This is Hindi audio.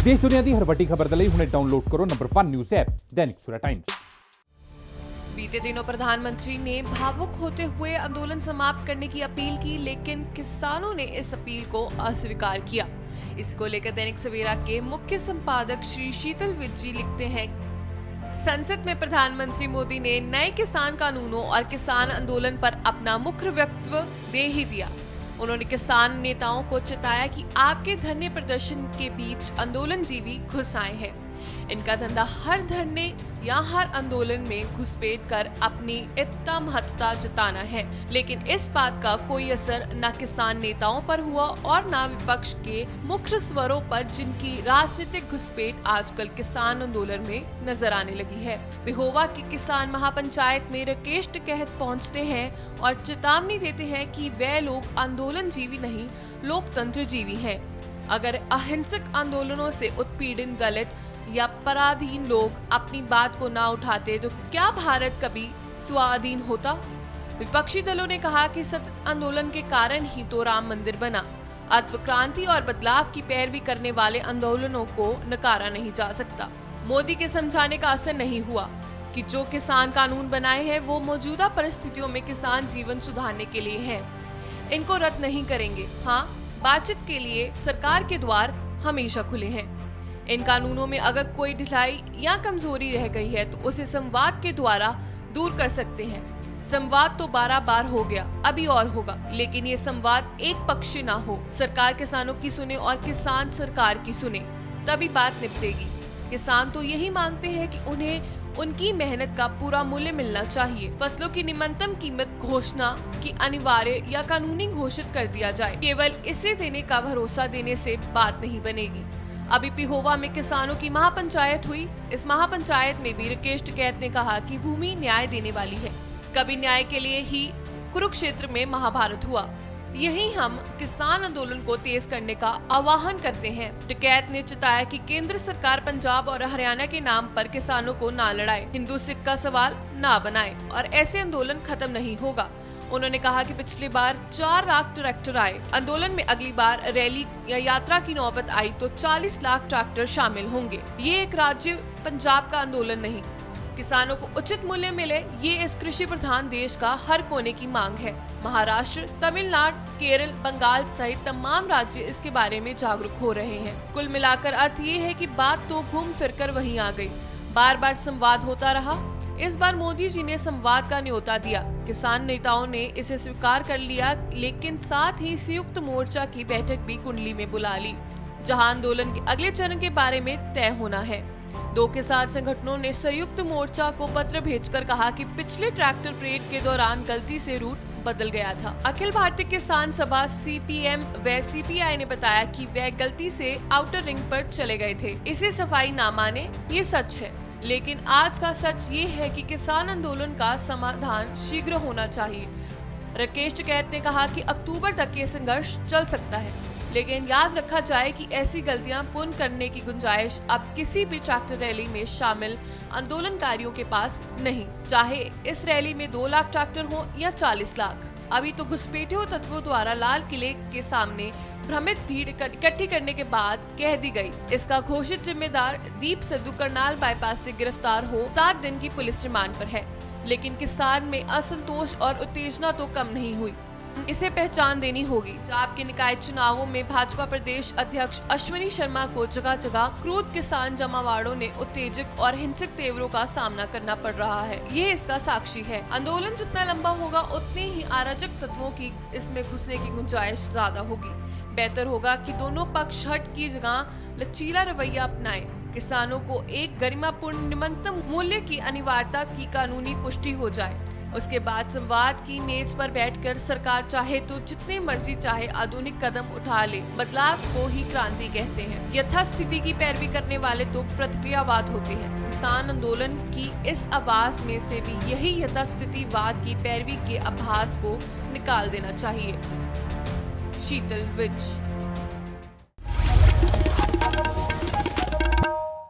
देश दुनिया की हर वड्डी खबर दे हुणे डाउनलोड करो number 1 news app Dainik Savera times. बीते दिनों प्रधानमंत्री ने भावुक होते हुए आंदोलन समाप्त करने की अपील की, लेकिन किसानों ने इस अपील को अस्वीकार किया। इसको लेकर दैनिक सवेरा के मुख्य संपादक श्री शीतल विज जी लिखते हैं, संसद में प्रधानमंत्री मोदी ने नए किसान कानूनों और किसान आंदोलन पर अपना मुख्य वक्तव्य दे ही दिया। उन्होंने किसान नेताओं को चेताया कि आपके धरने प्रदर्शन के बीच आंदोलनजीवी घुस आए हैं। इनका धंधा हर धरने या हर आंदोलन में घुसपैठ कर अपनी इतना महत्ता जताना है, लेकिन इस बात का कोई असर न किसान नेताओं पर हुआ और न विपक्ष के मुख्य स्वरों पर, जिनकी राजनीतिक घुसपैठ आजकल किसान आंदोलन में नजर आने लगी है। पिहोवा की किसान महापंचायत में राकेश टिकैत पहुंचते हैं और चेतावनी देते हैं कि वे लोग आंदोलन जीवी नहीं, लोकतंत्र जीवी हैं। अगर अहिंसक आंदोलनों से उत्पीड़ित, दलित या पराधीन लोग अपनी बात को ना उठाते तो क्या भारत कभी स्वाधीन होता? विपक्षी दलों ने कहा कि सतत आंदोलन के कारण ही तो राम मंदिर बना। अत्व क्रांति और बदलाव की पैरवी करने वाले आंदोलनों को नकारा नहीं जा सकता। मोदी के समझाने का असर नहीं हुआ कि जो किसान कानून बनाए हैं वो मौजूदा परिस्थितियों में किसान जीवन सुधारने के लिए हैं। इनको रद्द नहीं करेंगे। हाँ, बातचीत के लिए सरकार के द्वार हमेशा खुले हैं। इन कानूनों में अगर कोई ढिलाई या कमजोरी रह गई है तो उसे संवाद के द्वारा दूर कर सकते हैं। संवाद तो 12 बार हो गया, अभी और होगा, लेकिन ये संवाद एक पक्षी ना हो। सरकार किसानों की सुने और किसान सरकार की सुने, तभी बात निपटेगी। किसान तो यही मांगते हैं कि उन्हें उनकी मेहनत का पूरा मूल्य मिलना चाहिए। फसलों की न्यूनतम कीमत घोषणा की अनिवार्य या कानूनी घोषित कर दिया जाए। केवल इसे देने का भरोसा देने से बात नहीं बनेगी। अभी पिहोवा में किसानों की महापंचायत हुई। इस महापंचायत में भी राकेश टिकैत ने कहा कि भूमि न्याय देने वाली है। कभी न्याय के लिए ही कुरुक्षेत्र में महाभारत हुआ। यही हम किसान आंदोलन को तेज करने का आह्वान करते हैं। टिकैत ने चेताया कि केंद्र सरकार पंजाब और हरियाणा के नाम पर किसानों को ना लड़ाए, हिंदू सिख का सवाल ना बनाए और ऐसे आंदोलन खत्म नहीं होगा। उन्होंने कहा कि पिछली बार 4 लाख ट्रैक्टर आए, आंदोलन में अगली बार रैली या यात्रा की नौबत आई तो 40 लाख ट्रैक्टर शामिल होंगे। ये एक राज्य पंजाब का आंदोलन नहीं। किसानों को उचित मूल्य मिले, ये इस कृषि प्रधान देश का हर कोने की मांग है। महाराष्ट्र, तमिलनाडु, केरल, बंगाल सहित तमाम राज्य इसके बारे में जागरूक हो रहे हैं। कुल मिलाकर अर्थ ये है कि बात तो घूम फिर कर वहीं आ गई। बार बार संवाद होता रहा। इस बार मोदी जी ने संवाद का न्योता दिया। किसान नेताओं ने इसे स्वीकार कर लिया, लेकिन साथ ही संयुक्त मोर्चा की बैठक भी कुंडली में बुला ली, जहां आंदोलन के अगले चरण के बारे में तय होना है। 2 किसान संगठनों ने संयुक्त मोर्चा को पत्र भेजकर कहा कि पिछले ट्रैक्टर परेड के दौरान गलती से रूट बदल गया था। अखिल भारतीय किसान सभा CPM व CPI ने बताया कि वे गलती से आउटर रिंग पर चले गए थे। इसे सफाई ना माने, ये सच है, लेकिन आज का सच ये है कि किसान आंदोलन का समाधान शीघ्र होना चाहिए। राकेश टिकैत ने कहा कि अक्टूबर तक ये संघर्ष चल सकता है, लेकिन याद रखा जाए कि ऐसी गलतियां पुनः करने की गुंजाइश अब किसी भी ट्रैक्टर रैली में शामिल आंदोलनकारियों के पास नहीं, चाहे इस रैली में 2 लाख ट्रैक्टर हो या 40 लाख। अभी तो घुसपैठियों तत्वों द्वारा लाल किले के सामने भ्रमित भीड़ इकट्ठी करने के बाद कह दी गई। इसका घोषित जिम्मेदार दीप सिद्धू करनाल बाईपास से गिरफ्तार हो 7 दिन की पुलिस रिमांड पर है, लेकिन किसान में असंतोष और उत्तेजना तो कम नहीं हुई। इसे पहचान देनी होगी। पंजाब के निकाय चुनावों में भाजपा प्रदेश अध्यक्ष अश्विनी शर्मा को जगह जगह क्रोध किसान जमावाड़ों ने उत्तेजक और हिंसक तेवरों का सामना करना पड़ रहा है। ये इसका साक्षी है। आंदोलन जितना लंबा होगा उतने ही अराजक तत्वों की इसमें घुसने की गुंजाइश ज्यादा होगी। बेहतर होगा कि दोनों पक्ष हट की जगह लचीला रवैया अपनाएं। किसानों को एक गरिमापूर्ण न्यूनतम मूल्य की अनिवार्यता की कानूनी पुष्टि हो जाए। उसके बाद संवाद की मेज पर बैठकर सरकार चाहे तो जितने मर्जी चाहे आधुनिक कदम उठा ले। बदलाव को ही क्रांति कहते हैं। यथास्थिति की पैरवी करने वाले तो प्रतिक्रियावाद होते हैं। किसान आंदोलन की इस आवाज में से भी यही यथास्थितिवाद की पैरवी के आभास को निकाल देना चाहिए। शीतल विज।